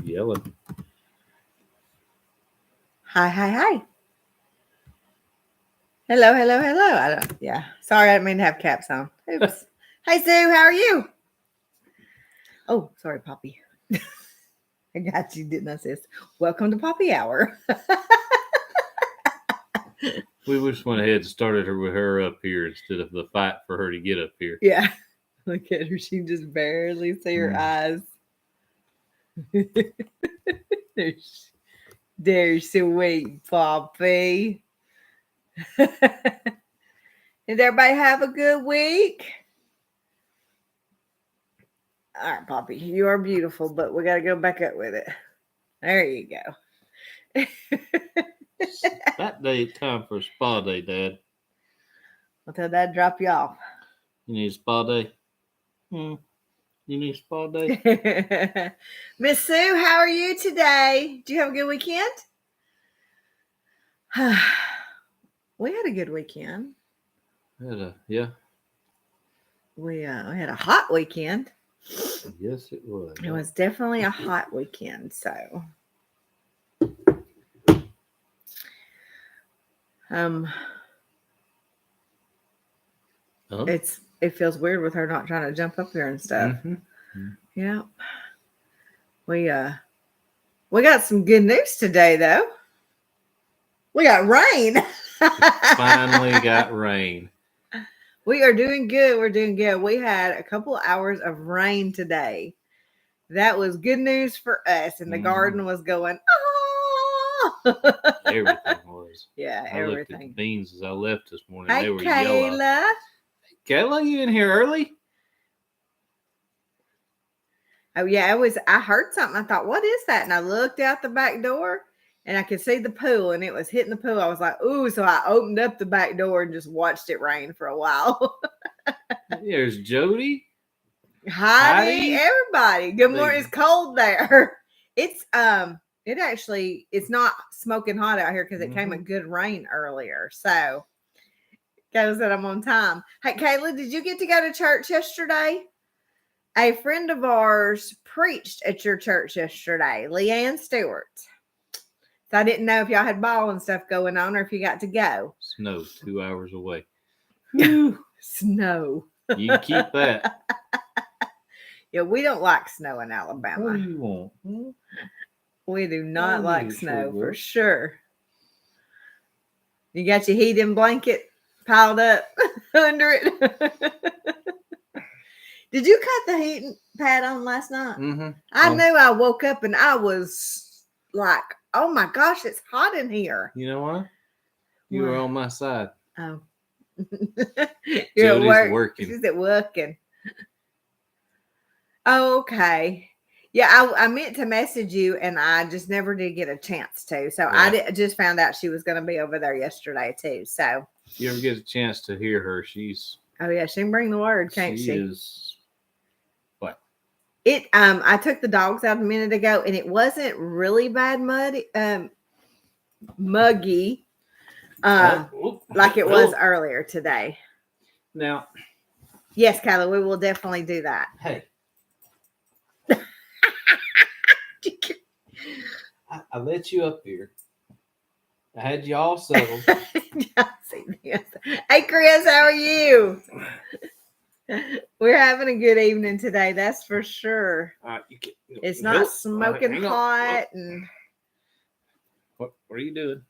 yelling. Hi. Hello. Yeah. Sorry, I didn't mean to have caps on. Oops. Hey, Sue, how are you? Oh, sorry, Poppy. I got you, didn't I, sis? Welcome to Poppy Hour. We just went ahead and started her with her up here instead of the fight for her to get up here. Yeah. Look at her. She just barely see her eyes. There's sweet Poppy. Did everybody have a good week? All right, Poppy, you are beautiful, but we got to go back up with it. There you go. That day, time for a spa day, Dad. I'll tell Dad to drop you off. You need a spa day? You need a spa day? Miss Sue, how are you today? Do you have a good weekend? We had a good weekend. Yeah. We had a hot weekend. Yes, it was. It was definitely a hot weekend. So, it feels weird with her not trying to jump up there and stuff. Yeah. We got some good news today, though. We got rain. Finally got rain. We are doing good. We're doing good. We had a couple of hours of rain today. That was good news for us. And the garden was going, oh. Everything was. Yeah, I everything. looked at the beans as I left this morning. Hey, they were Kayla. yellow. Hey, Kayla, you in here early? Oh, yeah, I heard something. I thought, what is that? And I looked out the back door and I could see the pool and it was hitting the pool. I was like, ooh, so I opened up the back door and just watched it rain for a while. There's Jody. Hi, everybody. Good morning. It's cold there. It's it's not smoking hot out here because it came a good rain earlier. So goes that I'm on time. Hey, Kayla, did you get to go to church yesterday? A friend of ours preached at your church yesterday, Leanne Stewart. So I didn't know if y'all had ball and stuff going on or if you got to go. Snow 2 hours away. Snow. You can keep that. Yeah, we don't like snow in Alabama. What do you want? We do not like snow for sure. You got your heating blanket piled up under it. Did you cut the heating pad on last night? I knew I woke up and I was like, oh my gosh, it's hot in here. You know what? You were on my side. Oh. You're at work. Working. She's at working. Oh, okay. Yeah, I meant to message you and I just never did get a chance to. So yeah. I just found out she was going to be over there yesterday too. So if you ever get a chance to hear her, oh yeah, she can bring the word, can't she? She is what? I took the dogs out a minute ago and it wasn't really bad muggy like it was earlier today. Now, yes, Kyla, we will definitely do that. Hey. I let you up here. I had you all settled. Hey, Chris, how are you? We're having a good evening today, that's for sure. It's not smoking hot. And what are you doing?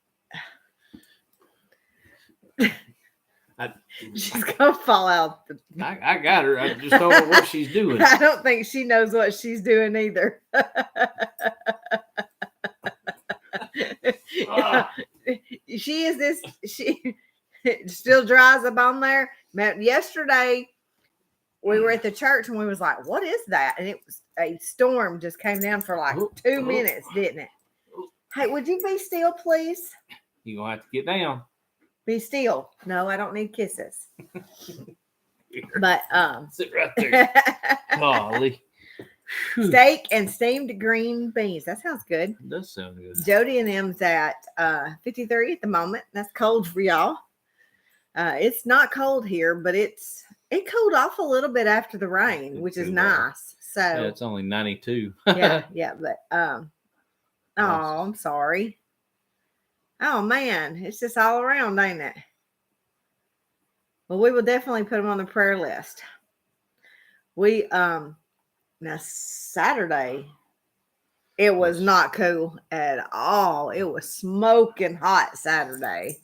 She's gonna fall out. I got her. I just don't know what she's doing. I don't think she knows what she's doing either. She still dries up on there. Yesterday we were at the church and we was like, what is that? And it was a storm just came down for like 2 minutes, didn't it? Hey, would you be still, please? You're gonna have to get down. Be still. No, I don't need kisses. But sit right there. Golly. Steak and steamed green beans. That sounds good. It does sound good. Jody and them's at 53 at the moment. That's cold for y'all. It's not cold here, but it cooled off a little bit after the rain, which is nice. So Yeah, it's only 92. yeah, but oh, Lost. I'm sorry. Oh man, it's just all around, ain't it? Well, we will definitely put them on the prayer list. We now Saturday it was not cool at all. It was smoking hot Saturday.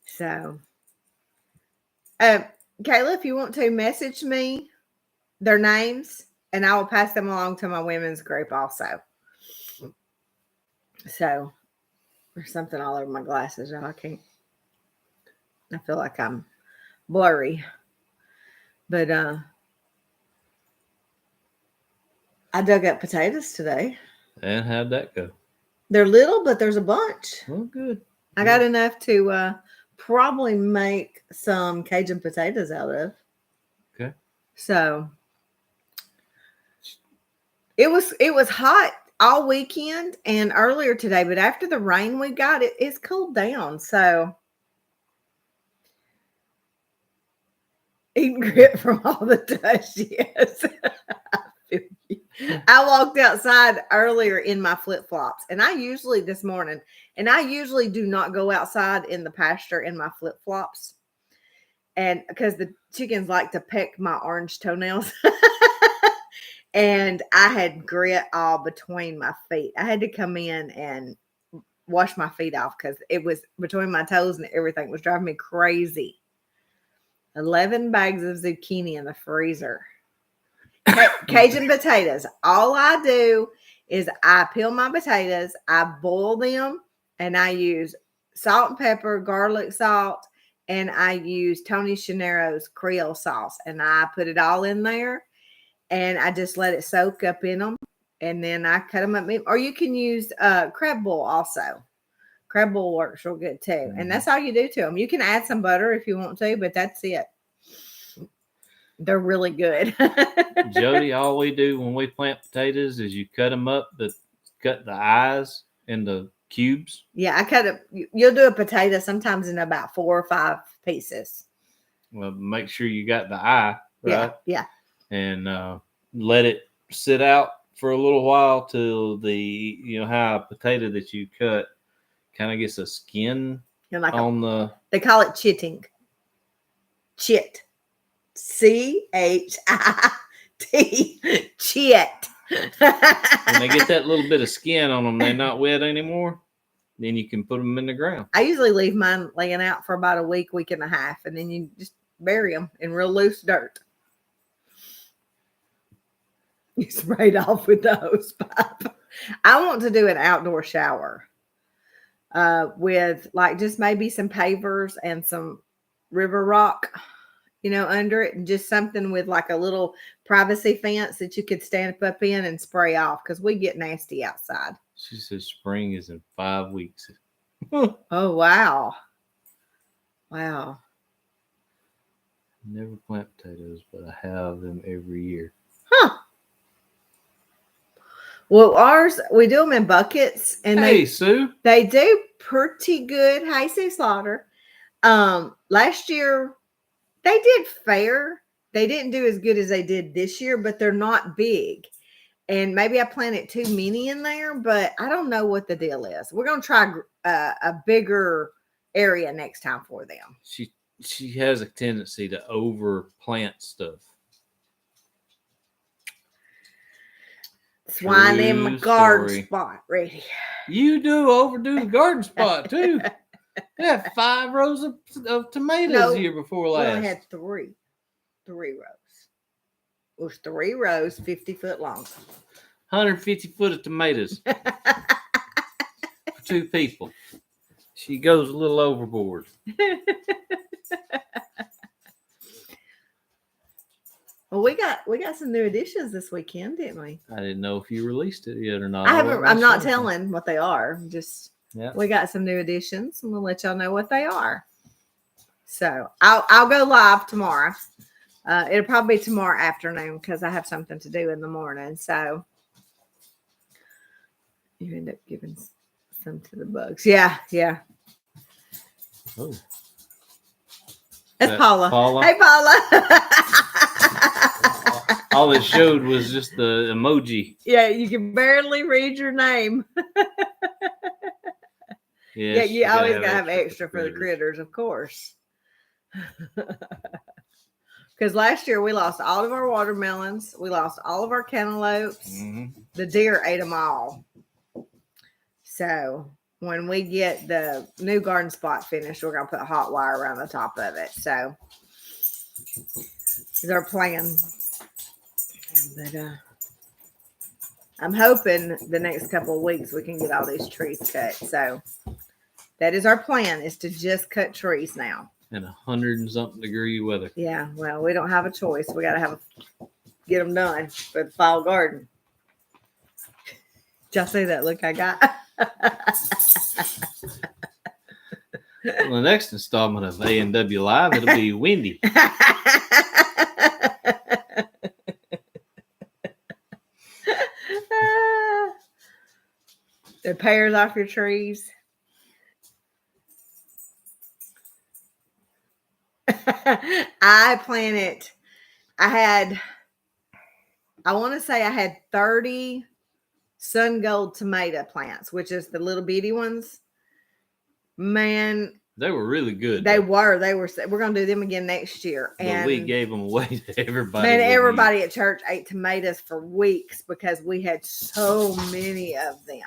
So Kayla, if you want to message me their names and I will pass them along to my women's group also. So there's something all over my glasses, y'all. I feel like I'm blurry. But I dug up potatoes today. And how'd that go? They're little, but there's a bunch. Oh, good. I got enough to probably make some Cajun potatoes out of. Okay. So it was hot all weekend and earlier today, but after the rain we got, it's cooled down. So eating grit from all the dust, yes. I walked outside earlier in my flip-flops, and I usually do not go outside in the pasture in my flip-flops, and because the chickens like to peck my orange toenails. And I had grit all between my feet. I had to come in and wash my feet off because it was between my toes and everything. It was driving me crazy. 11 bags of zucchini in the freezer. Cajun potatoes. All I do is I peel my potatoes, I boil them, and I use salt and pepper, garlic salt, and I use Tony Chanero's Creole sauce. And I put it all in there, and I just let it soak up in them. And then I cut them up. Or you can use crab boil also. Crab boil works real good too. Mm-hmm. And that's all you do to them. You can add some butter if you want to, but that's it. They're really good. Jody, all we do when we plant potatoes is you cut them up, cut the eyes into cubes. Yeah, I cut it. You'll do a potato sometimes in about 4 or 5 pieces. Well, make sure you got the eye, right? Yeah. And let it sit out for a little while till how a potato that you cut kind of gets a skin on the. They call it chitting. Chit. CHIT. Chit. When they get that little bit of skin on them, they're not wet anymore. Then you can put them in the ground. I usually leave mine laying out for about a week and a half, and then you just bury them in real loose dirt. You sprayed off with the hose pipe. I want to do an outdoor shower with like just maybe some pavers and some river rock, under it, and just something with like a little privacy fence that you could stand up in and spray off because we get nasty outside. She says spring is in 5 weeks. Oh, wow. Wow. Never plant potatoes, but I have them every year. Huh. Well, ours, we do them in buckets. And Sue. They do pretty good. Hey, Sue Slaughter. Last year, they did fair. They didn't do as good as they did this year, but they're not big. And maybe I planted too many in there, but I don't know what the deal is. We're going to try a bigger area next time for them. She has a tendency to over plant stuff. That's why I'm in my garden spot ready. You do overdo the garden spot too. We had 5 rows of tomatoes the year before last. We only had 3 rows. It was 3 rows, 50 foot long. 150 foot of tomatoes for 2 people. She goes a little overboard. Well, we got some new additions this weekend, didn't we? I didn't know if you released it yet or not. I'm not telling what they are. We got some new additions, and we'll let y'all know what they are. So I'll go live tomorrow. It'll probably be tomorrow afternoon because I have something to do in the morning. So you end up giving some to the bugs. Yeah. Oh. That's Paula. Paula. Hey, Paula. All it showed was just the emoji. Yeah, you can barely read your name. Yes, you always gotta have extra for the critters, of course. Because last year we lost all of our watermelons, we lost all of our cantaloupes. Mm-hmm. The deer ate them all. So when we get the new garden spot finished, we're gonna put hot wire around the top of it. So is our plan. But I'm hoping the next couple of weeks we can get all these trees cut. So that is our plan, is to just cut trees now. In 100-something degree weather. Yeah, well, we don't have a choice. We gotta get them done for the fall garden. Did y'all see that look I got? Well, the next installment of A&W Live, it'll be windy. The pears off your trees. I planted, I want to say I had 30 sun gold tomato plants, which is the little bitty ones. Man, they were really good. We're going to do them again next year. And we gave them away to everybody. Man, everybody at church ate tomatoes for weeks because we had so many of them.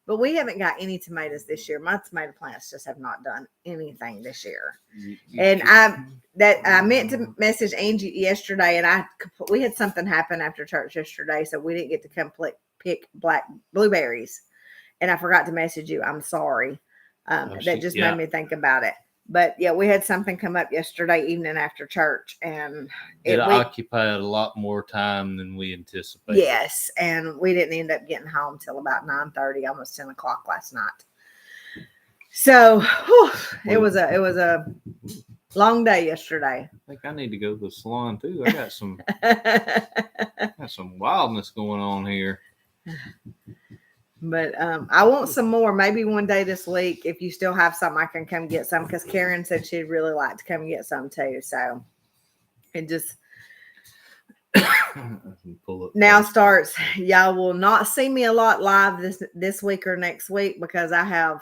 But we haven't got any tomatoes this year. My tomato plants just have not done anything this year. And I meant to message Angie yesterday, and we had something happen after church yesterday, so we didn't get to come pick black blueberries. And I forgot to message you. I'm sorry. That just made me think about it. But yeah, we had something come up yesterday evening after church, and it occupied a lot more time than we anticipated. Yes, and we didn't end up getting home till about 9:30, almost 10 o'clock last night. So it was a long day yesterday. I think I need to go to the salon too. I got some wildness going on here. But I want some more. Maybe one day this week, if you still have some, I can come get some, because Karen said she'd really like to come get some too. So it just now starts. Y'all will not see me a lot live this week or next week, because I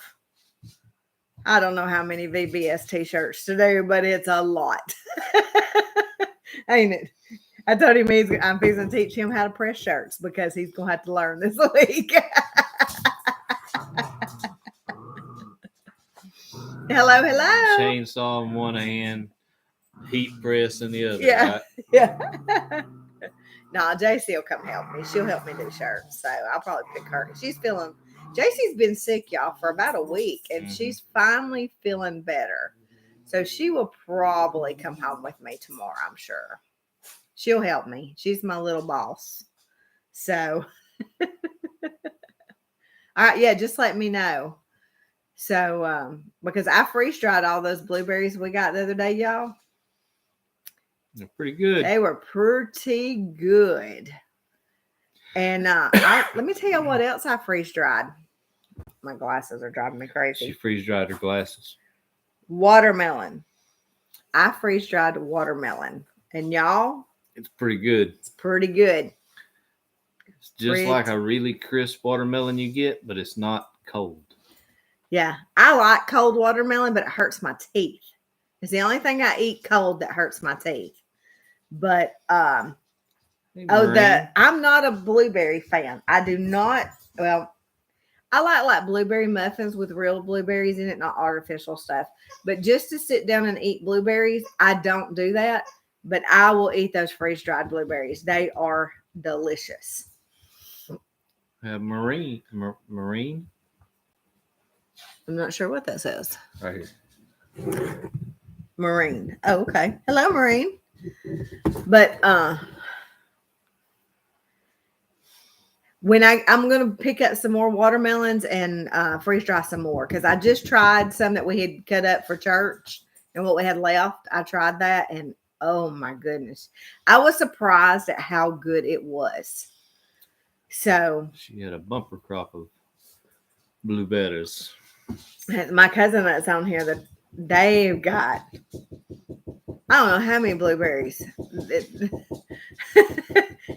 don't know how many VBS t-shirts to do, but it's a lot. Ain't it? I told him I'm fixing to teach him how to press shirts, because he's going to have to learn this week. Hello. Chainsaw in one hand, heat press in the other. Yeah. Right? Yeah. No, JC will come help me. She'll help me do shirts. So I'll probably pick her. JC's been sick, y'all, for about a week, and she's finally feeling better. So she will probably come home with me tomorrow, I'm sure. She'll help me. She's my little boss. So, all right, yeah, just let me know. So, because I freeze dried all those blueberries we got the other day, y'all. They're pretty good. They were pretty good. And let me tell you what else I freeze dried. My glasses are driving me crazy. She freeze dried her glasses. Watermelon. I freeze dried watermelon. And y'all, it's pretty good. It's pretty good. It's just like a really crisp watermelon you get, but it's not cold. Yeah. I like cold watermelon, but it hurts my teeth. It's the only thing I eat cold that hurts my teeth. But I'm not a blueberry fan. I do not. Well, I like blueberry muffins with real blueberries in it, not artificial stuff. But just to sit down and eat blueberries, I don't do that. But I will eat those freeze-dried blueberries. They are delicious. Marine. I'm not sure what that says. Right here. Marine. Oh, okay. Hello, Marine. But when I'm going to pick up some more watermelons and freeze dry some more, because I just tried some that we had cut up for church, and what we had left, I tried that, and oh my goodness, I was surprised at how good it was. So she had a bumper crop of blueberries. My cousin that's on here, that they've got I don't know how many blueberries.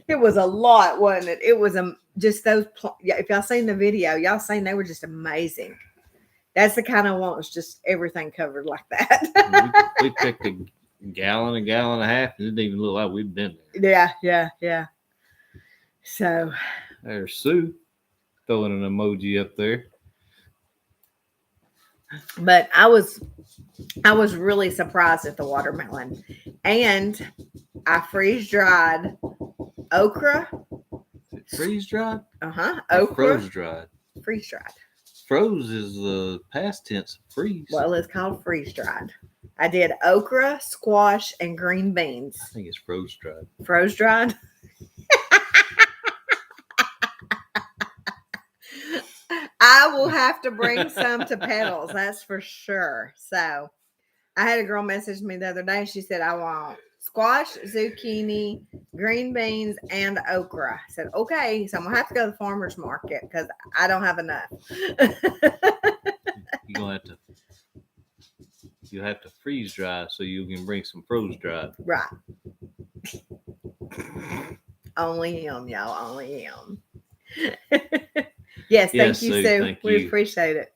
It was a lot, wasn't it? It was just those. If y'all seen the video, y'all seen they were just amazing. That's the kind of wants just everything covered like that. we picked a gallon and a half, and it didn't even look like we'd been there. Yeah. So there's Sue throwing an emoji up there. But I was really surprised at the watermelon, and I freeze dried okra. Freeze dried? Okra. Froze dried. Freeze dried. Froze is the past tense of freeze. Well, it's called freeze dried. I did okra, squash, and green beans. I think it's froze dried. Froze dried? I will have to bring some to Petals, that's for sure. So I had a girl message me the other day. She said, I want squash, zucchini, green beans, and okra. I said, okay, so I'm going to have to go to the farmer's market because I don't have enough. You have to freeze dry so you can bring some froze dried. Right. Only him, y'all. Only him. Yes, thank you, Sue. We appreciate it.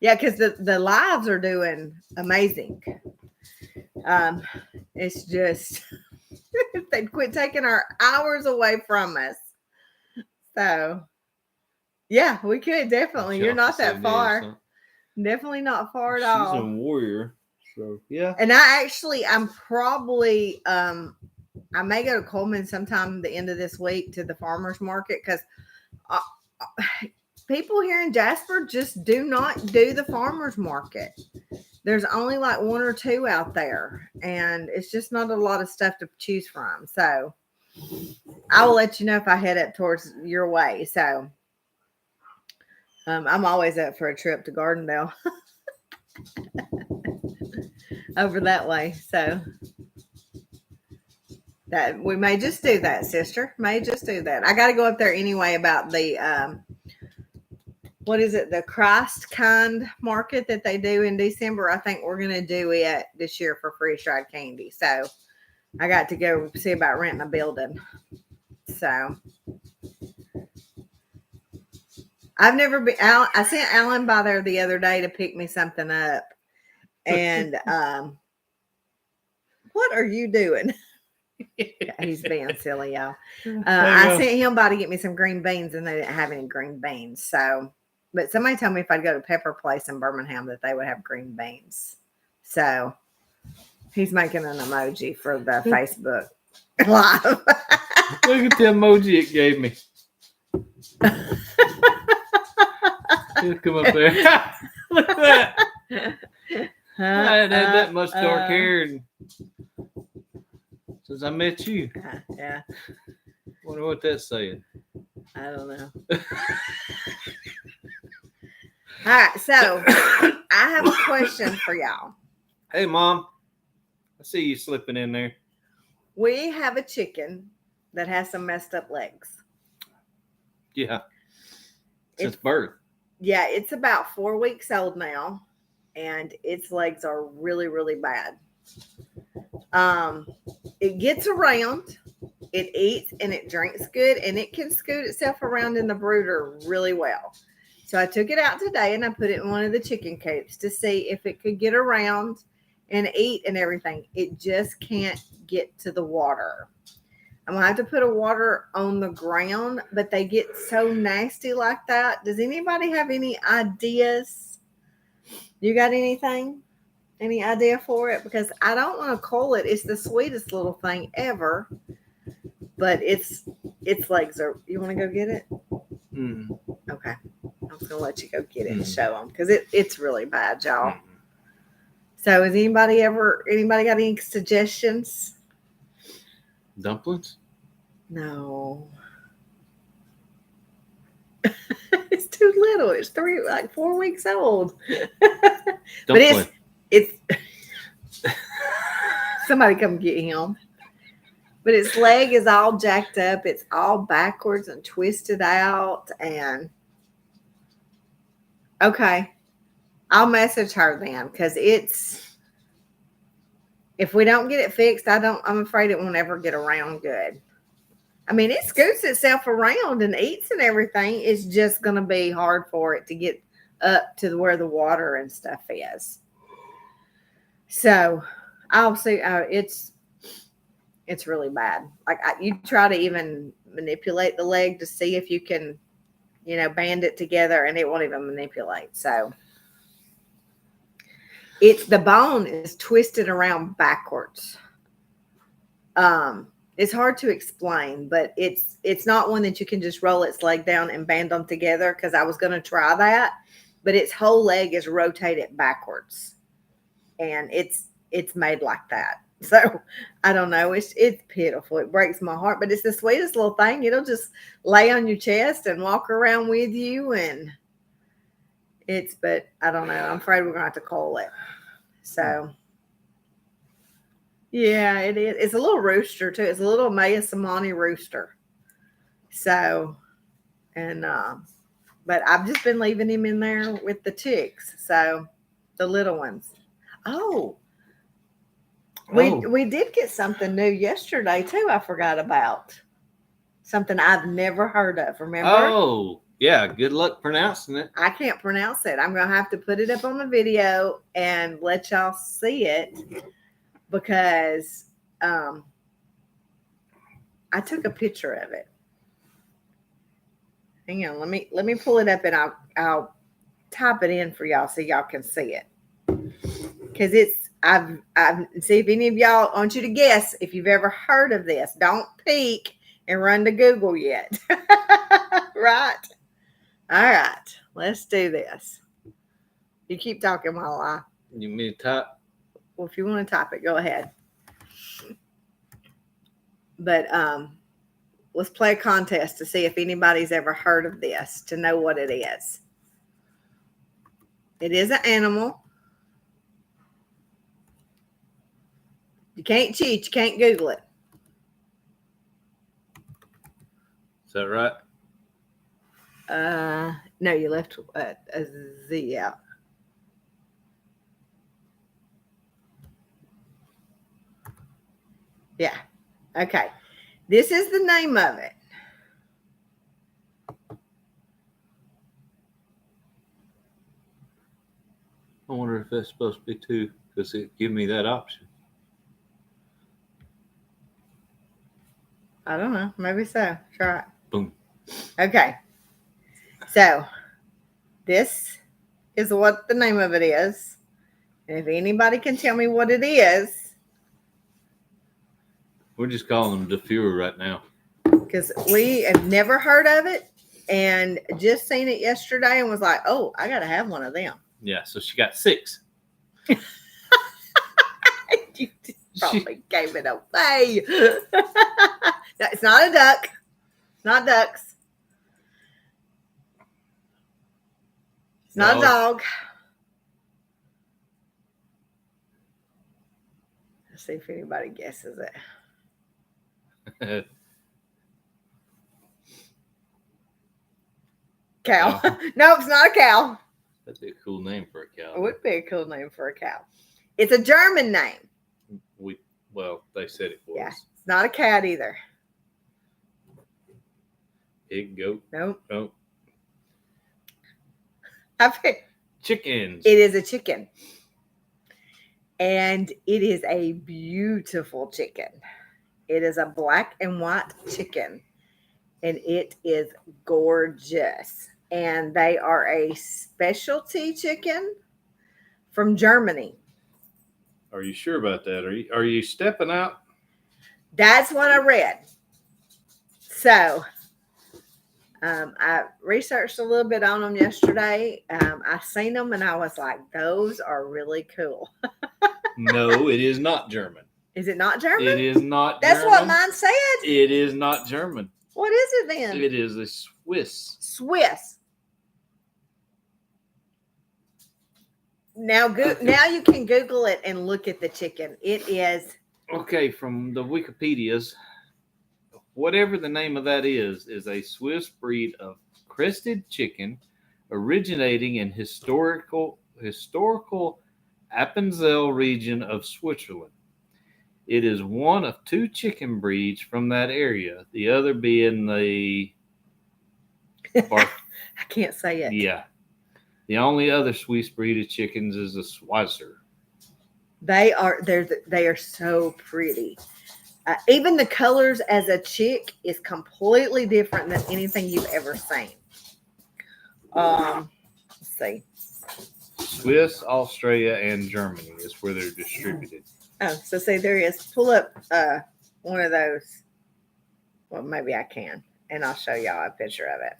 Yeah, because the lives are doing amazing. It's just they'd quit taking our hours away from us. So yeah, we could definitely. You're not that far. Definitely not far at all. She's a warrior. So yeah. And I'm probably I may go to Coleman sometime the end of this week to the farmer's market because people here in Jasper just do not do the farmer's market. There's only like one or two out there, and it's just not a lot of stuff to choose from. So I will let you know if I head up towards your way. So I'm always up for a trip to Gardendale. Over that way. So that we may just do that, sister. May just do that. I got to go up there anyway about the what is it? The Christ kind market that they do in December. I think we're going to do it this year for freeze dried candy. So I got to go see about renting a building. So I've never been out. I sent Alan by there the other day to pick me something up. And what are you doing? He's being silly, y'all. I sent him by to get me some green beans, and they didn't have any green beans. So, but somebody told me if I'd go to Pepper Place in Birmingham that they would have green beans. So he's making an emoji for the Facebook Live. Look at the emoji it gave me. He'll come up there. Look at that. I hadn't had that much dark hair since I met you. Yeah. Wonder what that's saying. I don't know. All right, so I have a question for y'all. Hey, Mom. I see you slipping in there. We have a chicken that has some messed up legs. Yeah. Since birth. Yeah, it's about 4 weeks old now. And its legs are really, really bad. It gets around, it eats, and it drinks good, and it can scoot itself around in the brooder really well. So I took it out today, and I put it in one of the chicken coops to see if it could get around and eat and everything. It just can't get to the water. I'm going to have to put a water on the ground, but they get so nasty like that. Does anybody have any ideas? You got anything? Any idea for it? Because I don't want to coil it. It's the sweetest little thing ever. But its legs are... You want to go get it? Mm. Okay. I'm just going to let you go get it and show them. Because it's really bad, y'all. So has anybody got any suggestions? Dumplings? No. It's too little. It's 4 weeks old. But it's somebody come get him. But its leg is all jacked up. It's all backwards and twisted out. And okay, I'll message her then because it's if we don't get it fixed, I'm afraid it won't ever get around good. I mean, it scoots itself around and eats and everything. It's just going to be hard for it to get up to where the water and stuff is. So I'll see. It's really bad. Like you try to even manipulate the leg to see if you can, band it together, and it won't even manipulate. So the bone is twisted around backwards. It's hard to explain, but it's not one that you can just roll its leg down and band them together, because I was going to try that, but its whole leg is rotated backwards, and it's made like that. So I don't know. It's pitiful. It breaks my heart, but it's the sweetest little thing. It'll just lay on your chest and walk around with you, and but I don't know. I'm afraid we're going to have to cull it. So yeah, it is. It's a little rooster too. It's a little Mayasamani rooster. So, and but I've just been leaving him in there with the chicks. So the little ones. Oh. We did get something new yesterday too. I forgot about something I've never heard of. Remember? Oh, yeah. Good luck pronouncing it. I can't pronounce it. I'm gonna have to put it up on the video and let y'all see it, because I took a picture of it. Hang on, let me pull it up, and I'll type it in for y'all so y'all can see it, because I've see if any of y'all, I want you to guess if you've ever heard of this. Don't peek and run to Google yet. Right? All right. Let's do this. You keep talking while I. You mean to type? Well, if you want to type it, go ahead. But let's play a contest to see if anybody's ever heard of this, to know what it is. It is an animal. You can't cheat. You can't Google it. Is that right? No, you left a Z out. Yeah. Okay. This is the name of it. I wonder if that's supposed to be two, because it give me that option. I don't know. Maybe so. Try it. Boom. Okay. So this is what the name of it is. And if anybody can tell me what it is. We're just calling them DeFuhr right now, because we have never heard of it and just seen it yesterday and was like, oh, I got to have one of them. Yeah, so she got 6. You probably gave it away. No, it's not a duck. Not ducks. It's not a dog. Let's see if anybody guesses it. Cow. No, it's not a cow. That'd be a cool name for a cow. It would be a cool name for a cow. It's a German name. Well, they said it was. Yeah, it's not a cat either. Pig, goat. Nope. Chickens. It is a chicken. And it is a beautiful chicken. It is a black and white chicken. And it is gorgeous. And they are a specialty chicken from Germany. Are you sure about that? Are you stepping out? That's what I read. So I researched a little bit on them yesterday. I seen them and I was like, those are really cool. No, it is not German. Is it not German? It is not That's German. what mine said. It is not German. What is it then? It is a Swiss. Swiss. Now you can Google it and look at the chicken. It is. Okay, from the Wikipedias, whatever the name of that is a Swiss breed of crested chicken originating in historical Appenzell region of Switzerland. It is one of 2 chicken breeds from that area. The other being the I can't say it. Yeah. The only other Swiss breed of chickens is the Schweizer. They are so pretty. Even the colors as a chick is completely different than anything you've ever seen. Let's see. Swiss, Australia, and Germany is where they're distributed. Oh, so see, there he is. Pull up one of those. Well, maybe I can, and I'll show y'all a picture of it.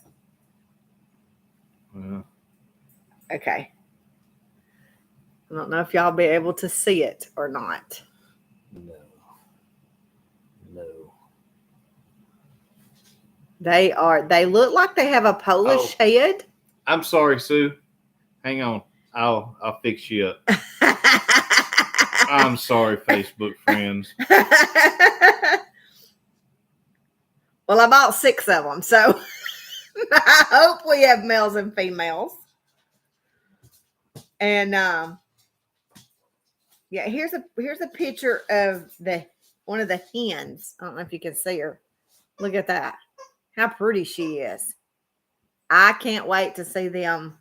Okay. I don't know if y'all be able to see it or not. No. They look like they have a Polish head. I'm sorry, Sue. Hang on. I'll fix you up. I'm sorry, Facebook friends. Well, I bought 6 of them, so I hope we have males and females. And yeah, here's a picture of one of the hens. I don't know if you can see her. Look at that. How pretty she is. I can't wait to see them.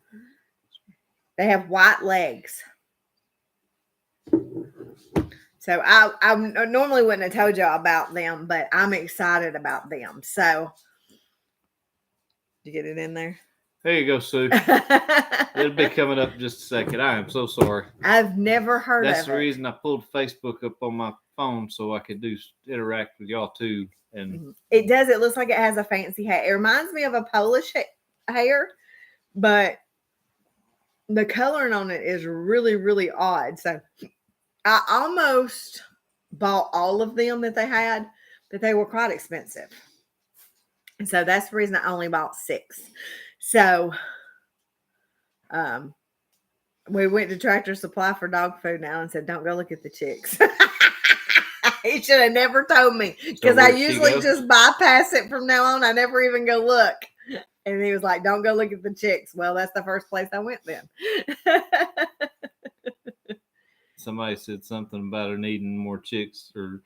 They have white legs. So I normally wouldn't have told y'all about them, but I'm excited about them. So, did you get it in there? There you go, Sue. It'll be coming up in just a second. I am so sorry. I've never heard of it. That's the reason I pulled Facebook up on my phone so I could interact with y'all too. And it does. It looks like it has a fancy hat. It reminds me of a Polish hair, but the coloring on it is really, really odd. So I almost bought all of them that they had, but they were quite expensive. And so that's the reason I only bought 6. So we went to Tractor Supply for dog food now and said, don't go look at the chicks. He should have never told me, because I usually just bypass it from now on. I never even go look. And he was like, don't go look at the chicks. Well, that's the first place I went then. Somebody said something about her needing more chicks, or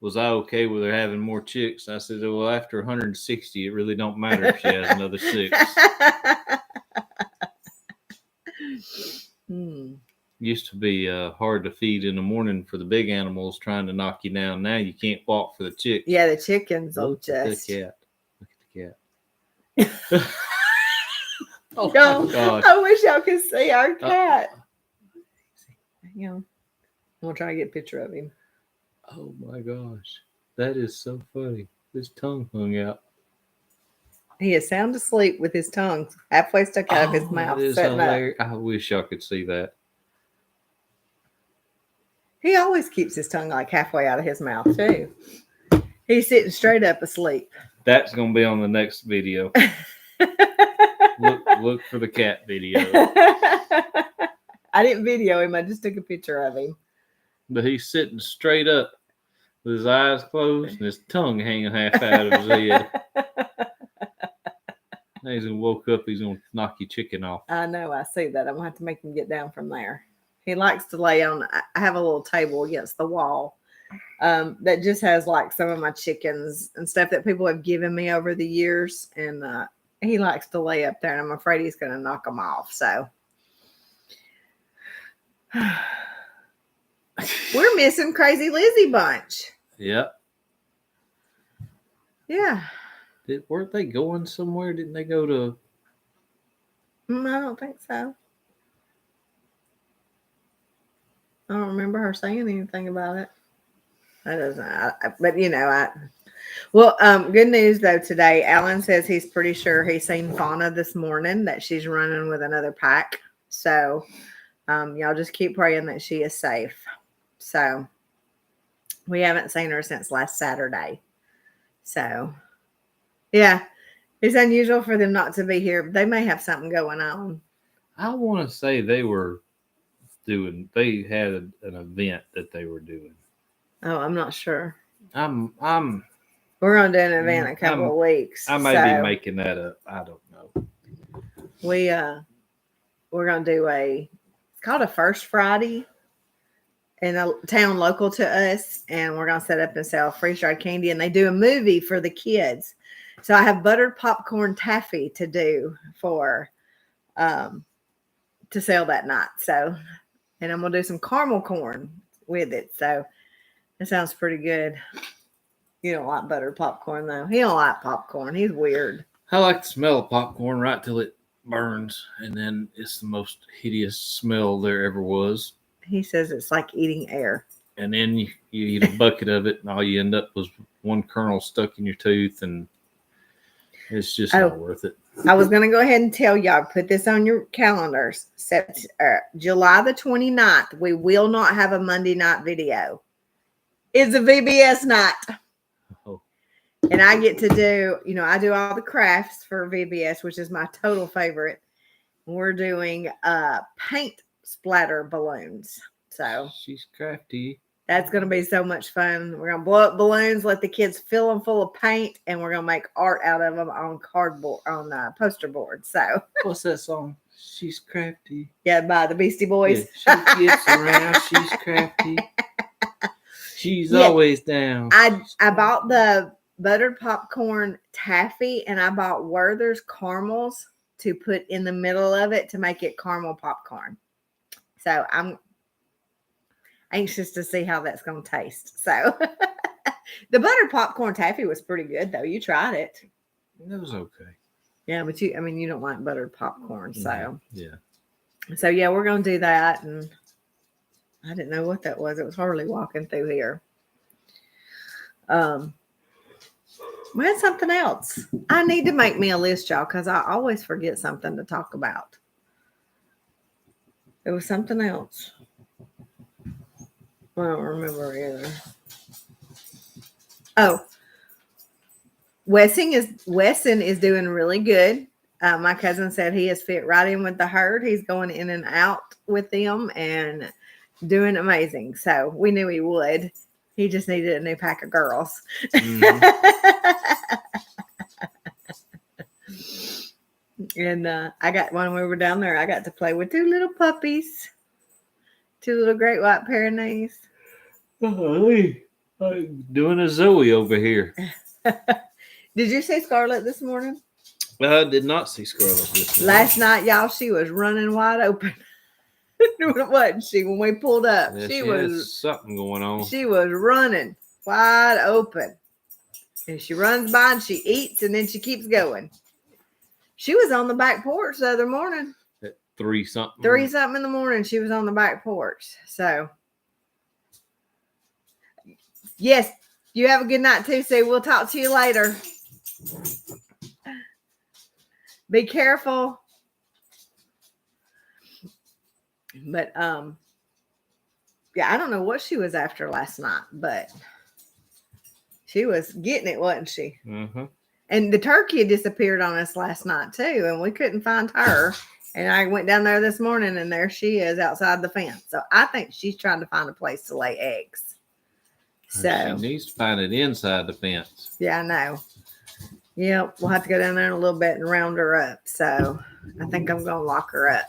was I okay with her having more chicks? I said, well, after 160, it really don't matter if she has another 6. Used to be hard to feed in the morning for the big animals trying to knock you down. Now you can't walk for the chicks. Yeah, the chickens will just... Look at the cat. Oh, gosh. I wish y'all could see our cat. Hang on. I'm going to try to get a picture of him. Oh, my gosh. That is so funny. His tongue hung out. He is sound asleep with his tongue halfway stuck out of his mouth. That is hilarious. I wish y'all could see that. He always keeps his tongue like halfway out of his mouth, too. He's sitting straight up asleep. That's going to be on the next video. Look for the cat video. I didn't video him. I just took a picture of him. But he's sitting straight up with his eyes closed and his tongue hanging half out of his head. Now he's going to woke up. He's going to knock your chicken off. I know. I see that. I'm going to have to make him get down from there. He likes to lay on. I have a little table against the wall that just has like some of my chickens and stuff that people have given me over the years. And he likes to lay up there, and I'm afraid he's going to knock them off. So we're missing Crazy Lizzie Bunch. Yep. Yeah. Weren't they going somewhere? Didn't they go to? I don't think so. I don't remember her saying anything about it. That doesn't. But you know, Well, good news though today. Alan says he's pretty sure he's seen Fauna this morning, that she's running with another pack. So, y'all just keep praying that she is safe. So, we haven't seen her since last Saturday. So, yeah, it's unusual for them not to be here. They may have something going on. I want to say they had an event that they were doing. Oh, I'm not sure. We're going to do an event in a couple of weeks. I may be making that up. I don't know. We're going to do it's called a First Friday. in a town local to us, and we're going to set up and sell freeze-dried candy, and they do a movie for the kids. So I have buttered popcorn taffy to do for to sell that night. So, and I'm going to do some caramel corn with it. So it sounds pretty good. You don't like buttered popcorn, though. He don't like popcorn. He's weird. I like the smell of popcorn right till it burns, and then it's the most hideous smell there ever was. He says it's like eating air. And then you eat a bucket of it, and all you end up was one kernel stuck in your tooth, and it's just not worth it. I was going to go ahead and tell y'all, put this on your calendars. July the 29th, we will not have a Monday night video. It's a VBS night. Oh. And I get to do, I do all the crafts for VBS, which is my total favorite. We're doing paint splatter balloons. So she's crafty. That's going to be so much fun. We're going to blow up balloons, let the kids fill them full of paint, and we're going to make art out of them on cardboard, on poster board. So what's that song? She's crafty. Yeah, by the Beastie Boys. Yeah, she gets around. She's crafty. She's always down. I bought the buttered popcorn taffy, and I bought Werther's caramels to put in the middle of it to make it caramel popcorn. So I'm anxious to see how that's going to taste. So the buttered popcorn taffy was pretty good, though. You tried it. It was okay. Yeah, but you don't like buttered popcorn. So yeah. So yeah, we're going to do that. And I didn't know what that was. It was hardly walking through here. We had something else. I need to make me a list, y'all, because I always forget something to talk about. It was something else. I don't remember either. Oh, Wesson is doing really good. My cousin said he has fit right in with the herd. He's going in and out with them and doing amazing. So we knew he would. He just needed a new pack of girls. Mm-hmm. And when we were down there, I got to play with two little puppies. Two little great white Pyrenees. I'm doing a Zoe over here. Did you see Scarlett this morning? I did not see Scarlett this morning. Last night, y'all, she was running wide open. Wasn't she? When we pulled up, yeah, she was something going on. She was running wide open. And she runs by and she eats and then she keeps going. She was on the back porch the other morning. At 3-something. 3-something in the morning. She was on the back porch. So, yes, you have a good night too, Sue. We'll talk to you later. Be careful. But, yeah, I don't know what she was after last night, but she was getting it, wasn't she? Mm-hmm. And the turkey had disappeared on us last night, too, and we couldn't find her. And I went down there this morning, and there she is outside the fence. So I think she's trying to find a place to lay eggs. So she needs to find it inside the fence. Yeah, I know. Yeah, we'll have to go down there in a little bit and round her up. So I think I'm going to lock her up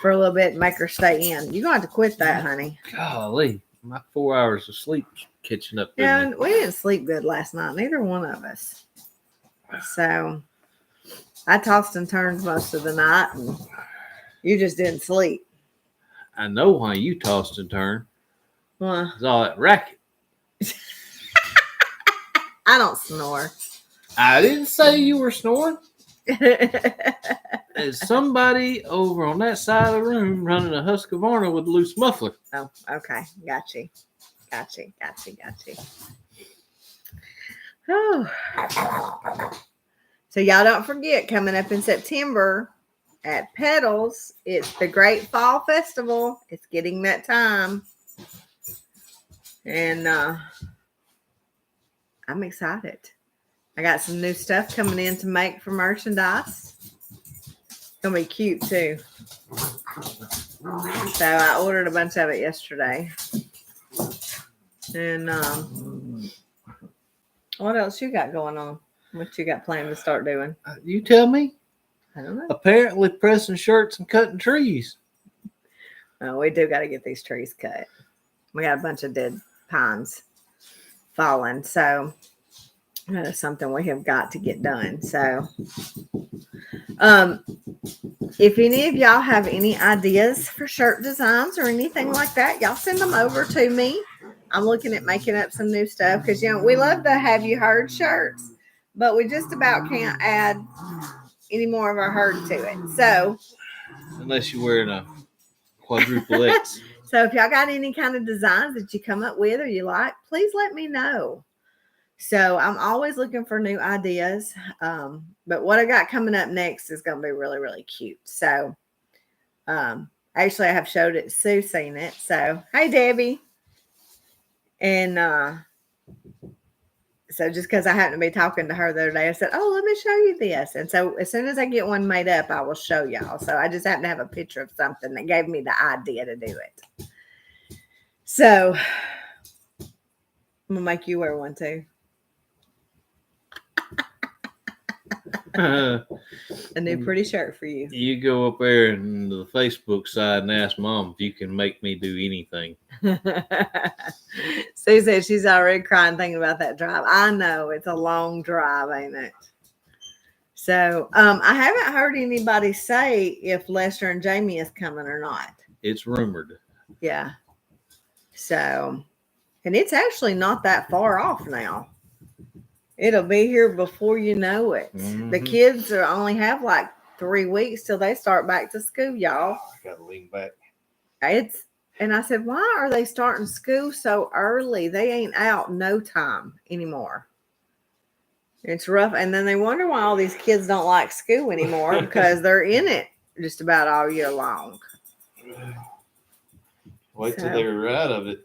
for a little bit and make her stay in. You're going to have to quit that, honey. Golly, my 4 hours of sleep catching up. Yeah, and we didn't sleep good last night. Neither one of us. So I tossed and turned most of the night, and you just didn't sleep. I know why you tossed and turned. Well, it's all that racket. I don't snore. I didn't say you were snoring. There's somebody over on that side of the room running a Husqvarna with a loose muffler. Oh, okay. Got you. Oh. So y'all don't forget, coming up in September at Petals, it's the Great Fall Festival. It's getting that time. And I'm excited. I got some new stuff coming in to make for merchandise. It's going to be cute, too. So I ordered a bunch of it yesterday. And what else you got going on? What you got planned to start doing? You tell me. I don't know. Apparently pressing shirts and cutting trees. Oh, we do got to get these trees cut. We got a bunch of dead pines falling, so that is something we have got to get done. So, if any of y'all have any ideas for shirt designs or anything like that, y'all send them over to me. I'm looking at making up some new stuff because, we love the Have You Heard shirts, but we just about can't add any more of our herd to it. So, unless you're wearing a quadruple X. So if y'all got any kind of designs that you come up with or you like, please let me know. So I'm always looking for new ideas. But what I got coming up next is going to be really, really cute. So actually I have showed it. Sue's seen it. So, hey, Debbie. And so just because I happened to be talking to her the other day, I said, oh, let me show you this. And so as soon as I get one made up, I will show y'all. So I just happened to have a picture of something that gave me the idea to do it. So I'm going to make you wear one too. A new pretty shirt for you. You go up there in the Facebook side and ask Mom if you can make me do anything. Sue said she's already crying thinking about that drive. I know it's a long drive, ain't it? So I haven't heard anybody say if Lester and Jamie is coming or not. It's rumored. Yeah. So, and it's actually not that far off now. It'll be here before you know it. Mm-hmm. The kids only have like 3 weeks till they start back to school, y'all. I gotta lean back. And I said, why are they starting school so early? They ain't out no time anymore. It's rough. And then they wonder why all these kids don't like school anymore because they're in it just about all year long. Wait till they're out of it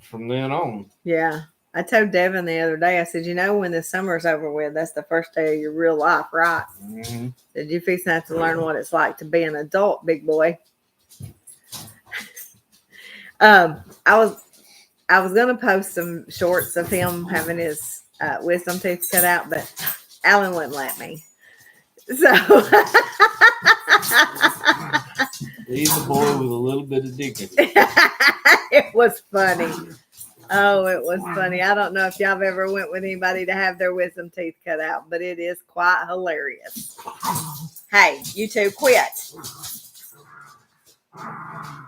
from then on. Yeah. I told Devin the other day, I said, when the summer's over with, that's the first day of your real life, right? Mm-hmm. Did you fix that to learn what it's like to be an adult, big boy? I was going to post some shorts of him having his wisdom teeth cut out, but Alan wouldn't let me. So he's a boy with a little bit of dignity. It was funny. Oh, it was funny. I don't know if y'all have ever went with anybody to have their wisdom teeth cut out, but it is quite hilarious. Hey, you two quit.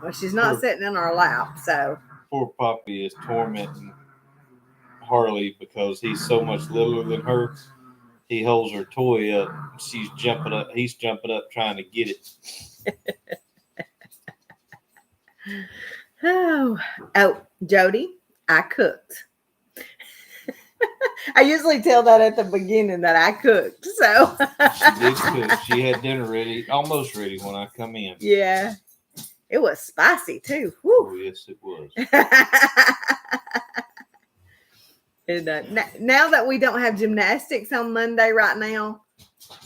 Well, she's not sitting in our lap, so. Poor Poppy is tormenting Harley because he's so much littler than her. He holds her toy up. She's jumping up. He's jumping up trying to get it. Oh, Jody, I cooked. I usually tell that at the beginning that I cooked. So she did cook. She had dinner ready, almost ready when I come in. Yeah. It was spicy too. Woo. Oh, yes, it was. And now that we don't have gymnastics on Monday right now,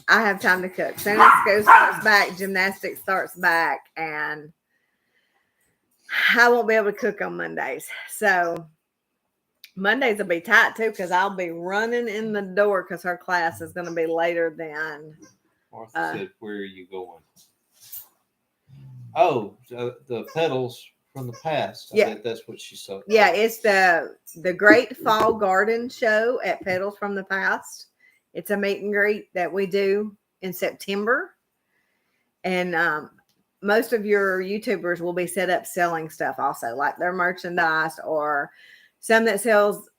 I have time to cook. Soon as school starts back, gymnastics starts back, and I won't be able to cook on Mondays. So Mondays will be tight too because I'll be running in the door because her class is going to be later than. Martha said, "Where are you going?" Oh, the petals from the past. I bet that's what she saw. Yeah, it's the Great Fall Garden Show at Petals from the Past. It's a meet and greet that we do in September. And most of your YouTubers will be set up selling stuff also, like their merchandise or some that sells,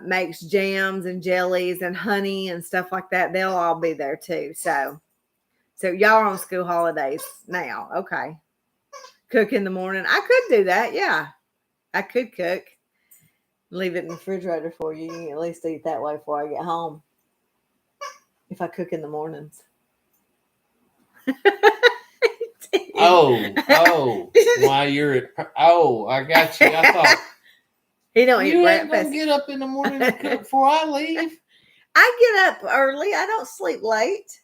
makes jams and jellies and honey and stuff like that. They'll all be there too. So y'all are on school holidays now. Okay. Cook in the morning. I could do that. Yeah. I could cook. Leave it in the refrigerator for you. You can at least eat that way before I get home. If I cook in the mornings. While you're at, I got you. I thought he don't eat breakfast. You ain't gonna get up in the morning and cook before I leave. I get up early. I don't sleep late.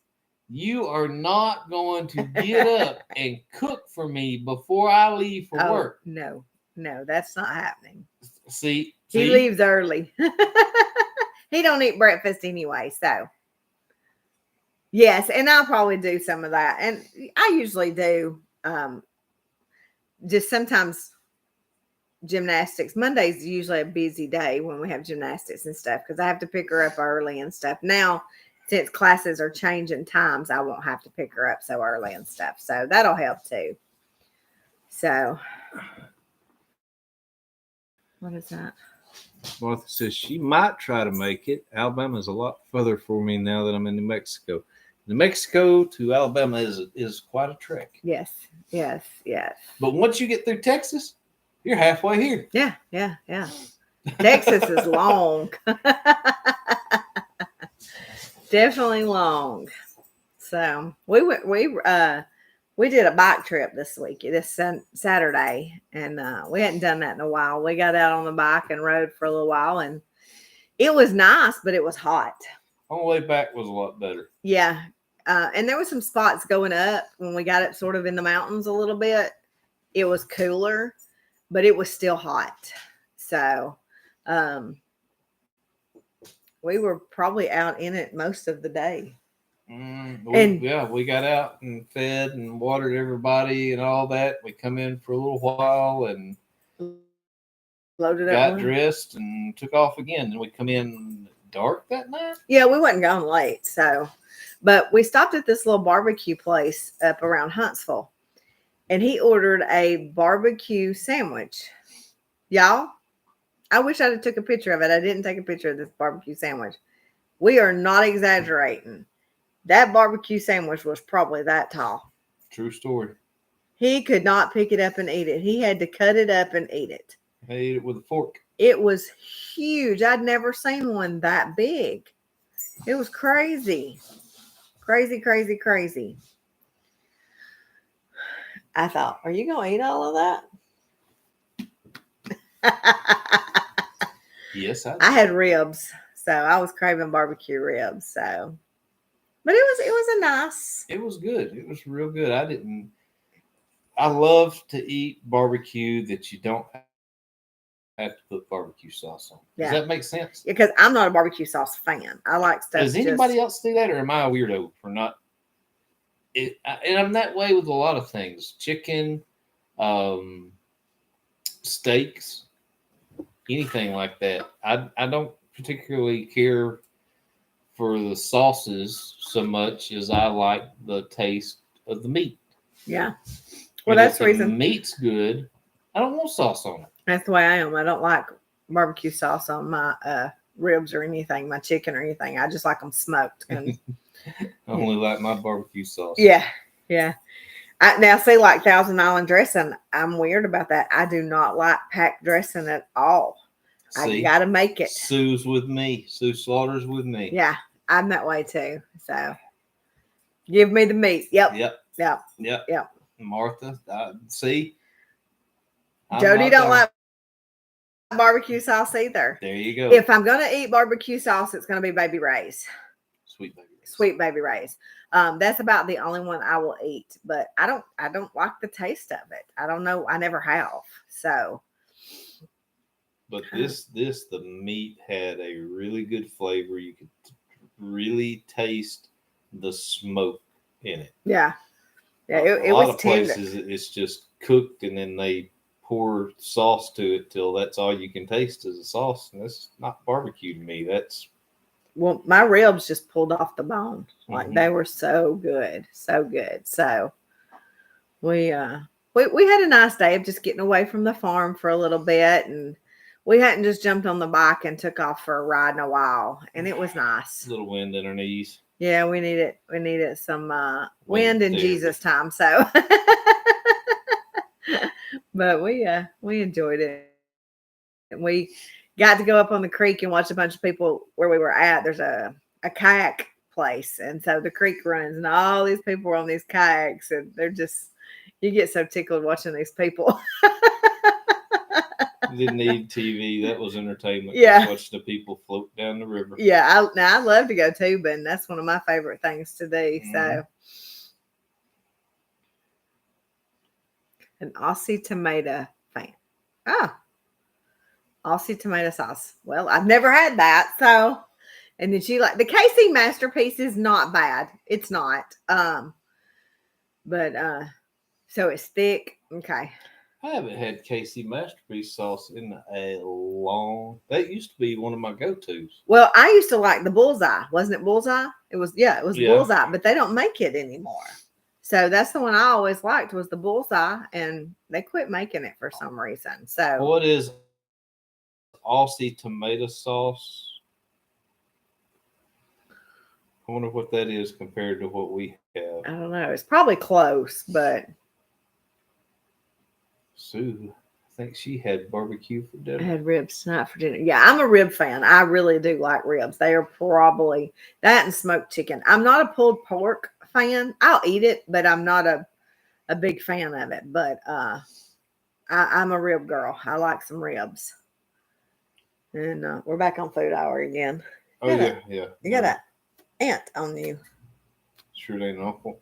You are not going to get up and cook for me before I leave for work. No, that's not happening. See? He leaves early. He don't eat breakfast anyway, so. Yes, and I'll probably do some of that. And I usually do just sometimes gymnastics. Monday's usually a busy day when we have gymnastics and stuff because I have to pick her up early and stuff. Now, since classes are changing times, I won't have to pick her up so early and stuff. So that'll help too. So, what is that? Martha says she might try to make it. Alabama's a lot further for me now that I'm in New Mexico. New Mexico to Alabama is quite a trek. Yes. But once you get through Texas, you're halfway here. Yeah. Texas is long. Definitely long. So we did a bike trip this Saturday, and we hadn't done that in a while. We got out on the bike and rode for a little while, and it was nice, but it was hot. On the way back was a lot better. Yeah. And there were some spots going up when we got up sort of in the mountains a little bit. It was cooler, but it was still hot. So we were probably out in it most of the day. We got out and fed and watered everybody and all that. We come in for a little while and loaded up, got dressed and took off again. And we come in dark that night. Yeah, we wasn't going late. So, but we stopped at this little barbecue place up around Huntsville, and he ordered a barbecue sandwich. Y'all, I wish I'd have took a picture of it. I didn't take a picture of this barbecue sandwich. We are not exaggerating. That barbecue sandwich was probably that tall. True story. He could not pick it up and eat it. He had to cut it up and eat it. I ate it with a fork. It was huge. I'd never seen one that big. It was crazy. Crazy. I thought, are you going to eat all of that? Yes, I had ribs. So I was craving barbecue ribs. So, but it was a nice. It was good. It was real good. I love to eat barbecue that you don't have to put barbecue sauce on. Does that make sense? Because I'm not a barbecue sauce fan. I like stuff. Does anybody else do that, or am I a weirdo for not? And I'm that way with a lot of things. Chicken, steaks, anything like that. I don't particularly care for the sauces so much as I like the taste of the meat. Yeah. Well, that's the reason. The meat's good. I don't want sauce on it. That's the way I am. I don't like barbecue sauce on my ribs or anything, my chicken or anything. I just like them smoked. And, I only like my barbecue sauce. Yeah. Now, see, like Thousand Island dressing, I'm weird about that. I do not like packed dressing at all. I got to make it. Sue's with me. Sue Slaughter's with me. Yeah, I'm that way too. So, give me the meat. Yep. Martha, see? Jody don't like barbecue sauce either. There you go. If I'm going to eat barbecue sauce, it's going to be Baby Ray's. Sweet Baby Ray's. That's about the only one I will eat, but I don't like the taste of it. I don't know. I never have. So, but the meat had a really good flavor. You could really taste the smoke in it. Yeah. It a lot was of places it's just cooked and then they pour sauce to it till that's all you can taste is the sauce, and that's not barbecue to me. Well, my ribs just pulled off the bone. Like they were so good. So we had a nice day of just getting away from the farm for a little bit, and we hadn't just jumped on the bike and took off for a ride in a while, and it was nice. A little wind in our knees. Yeah, we needed some wind in Jesus time. So, but we enjoyed it. And we got to go up on the creek and watch a bunch of people where we were at. There's a kayak place, and so the creek runs, and all these people were on these kayaks, and they're just, you get so tickled watching these people. Didn't need TV. That was entertainment. Yeah. Just watch the people float down the river. Yeah, I love to go tubing. That's one of my favorite things to do. So, an Aussie tomato fan. Aussie tomato sauce. Well, I've never had that. So, and then she like the KC Masterpiece is not bad. It's not. But so it's thick. Okay. I haven't had Casey masterpiece sauce in a long. That used to be one of my go-tos. Well, I used to like the bullseye. Wasn't it bullseye? It was, yeah, it was Yeah. bullseye, but they don't make it anymore. So that's the one I always liked was the bullseye, and they quit making it for some reason. So What is Aussie tomato sauce? I wonder what that is compared to what we have. I don't know. It's probably close, but Sue, I think she had barbecue for I dinner. had ribs tonight for dinner. Yeah, I'm a rib fan. I really do like ribs. They are probably that and smoked chicken. I'm not a pulled pork fan. I'll eat it, but I'm not a big fan of it. But I'm a rib girl. I like some ribs. And we're back on food hour again. Oh yeah. You got an ant on you. Sure ain't an uncle.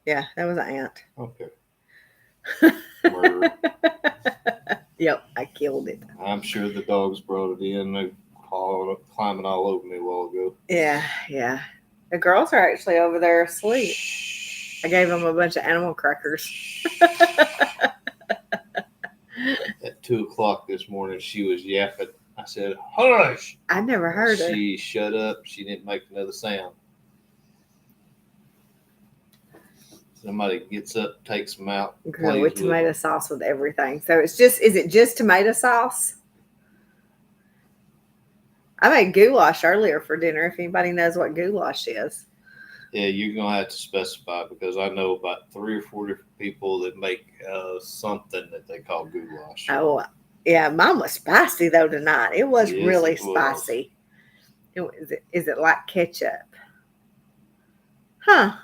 Yeah, that was an ant. Okay. Murder. Yep, I killed it. I'm sure the dogs brought it in. They climbing all over me a while ago. Yeah. The girls are actually over there asleep. I gave them a bunch of animal crackers. At 2:00 this morning, she was yapping. I said, "Hush!" I never heard her. She shut up. She didn't make another sound. Somebody gets up, takes them out. Girl, with tomato sauce with everything. So is it just tomato sauce? I made goulash earlier for dinner. If anybody knows what goulash is. Yeah, you're gonna have to specify because I know about 3 or 4 different people that make something that they call goulash. Oh, yeah, mine was spicy though tonight. It was Yes, really it was. spicy. Is it like ketchup? Huh.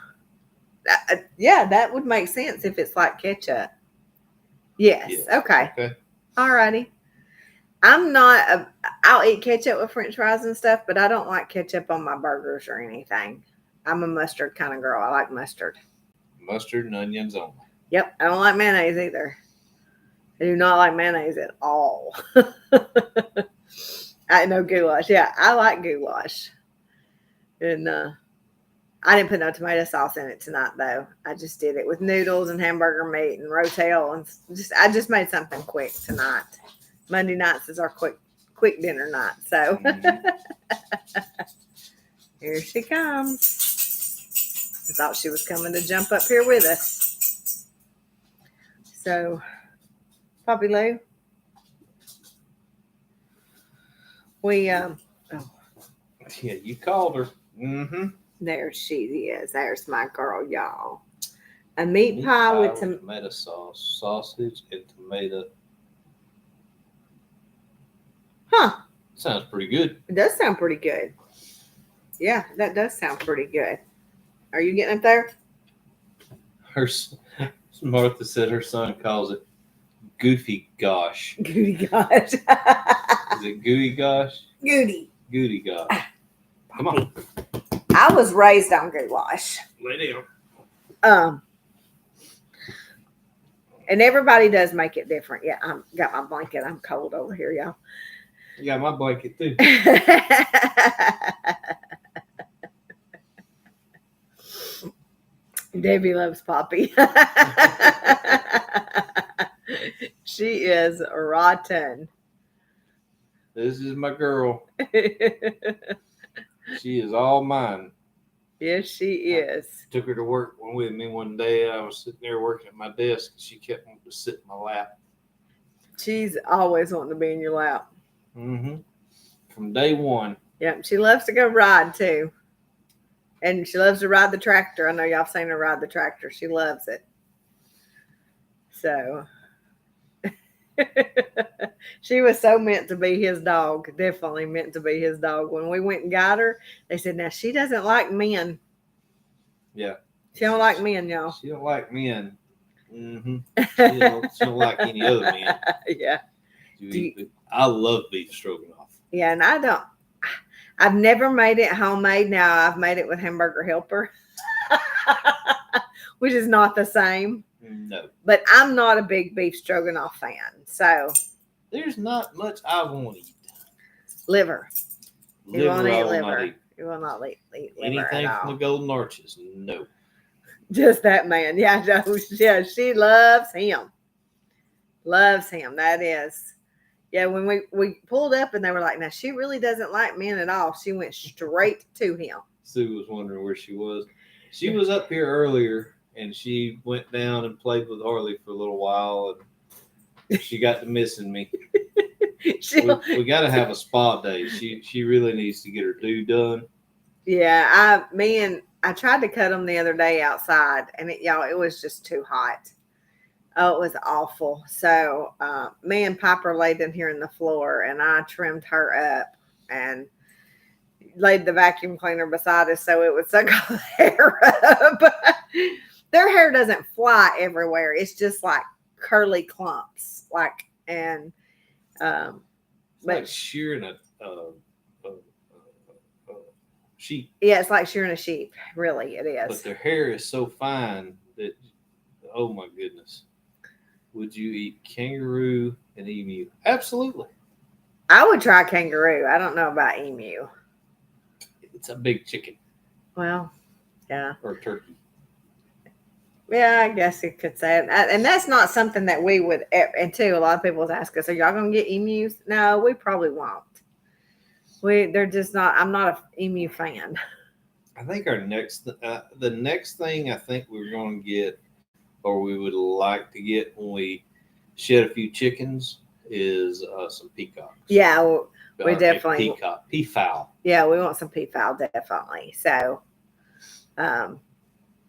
Yeah, that would make sense if it's like ketchup. Yes. Okay. Alrighty. I'll eat ketchup with French fries and stuff, but I don't like ketchup on my burgers or anything. I'm a mustard kind of girl. I like mustard. Mustard and onions only. Yep. I don't like mayonnaise either. I do not like mayonnaise at all. I know goulash. Yeah, I like goulash. And I didn't put no tomato sauce in it tonight, though. I just did it with noodles and hamburger meat and rotel, and I just made something quick tonight. Monday nights is our quick dinner night. So here she comes. I thought she was coming to jump up here with us. So, Poppy Lou, we Yeah, you called her. Mm-hmm. there she is. There's my girl, y'all. A meat pie with tomato sauce, sausage, and tomato. Huh. Sounds pretty good. It does sound pretty good. Yeah, that does sound pretty good. Are you getting up there? Martha said her son calls it goofy gosh. Goody gosh. Is it gooey gosh? Goody gosh. Come on. I was raised on goulash. Lay down. And everybody does make it different. Yeah, I got my blanket. I'm cold over here, y'all. You got my blanket too. Debbie loves Poppy. She is rotten. This is my girl. She is all mine. Yes, she is. Took her to work with me one day. I was sitting there working at my desk. She kept wanting to sit in my lap. She's always wanting to be in your lap. Mm-hmm. From day one. Yep, she loves to go ride too. And she loves to ride the tractor. I know y'all seen her ride the tractor. She loves it. So she was so meant to be his dog. Definitely meant to be his dog. When we went and got her, they said, now she doesn't like men. Yeah. She don't like men, y'all. She don't like men. Mm-hmm. She don't like any other men. Yeah. I love beef stroganoff. Yeah, and I've never made it homemade. Now I've made it with hamburger helper, which is not the same. No. But I'm not a big beef stroganoff fan. So there's not much I want to eat. Liver. You won't eat liver. liver. You will not eat liver. Anything at all. from the Golden Arches. No. Just that man. Yeah, she loves him. Loves him. That is. Yeah, when we pulled up and they were like, now she really doesn't like men at all. She went straight to him. Sue was wondering where she was. She was up here earlier and she went down and played with Harley for a little while and she got to missing me. We got to have a spa day. She really needs to get her do done. Yeah, I tried to cut them the other day outside, and it was just too hot. Oh, it was awful. So me and Piper laid in here in the floor, and I trimmed her up and laid the vacuum cleaner beside us so it would suck all the hair up. Their hair doesn't fly everywhere. It's just like curly clumps, It's like shearing a sheep. Yeah, it's like shearing a sheep. Really, it is. But their hair is so fine that, oh my goodness. Would you eat kangaroo and emu? Absolutely. I would try kangaroo. I don't know about emu. It's a big chicken. Well, yeah. Or turkey. Yeah, I guess you could say it. And that's not something that we would, and too, a lot of people ask us, are y'all going to get emus? No, we probably won't. They're just not, I'm not an emu fan. I think the next thing I think we're going to get, or we would like to get when we shed a few chickens, is some peacocks. Yeah, we definitely. Peafowl. Yeah, we want some peafowl, definitely. So,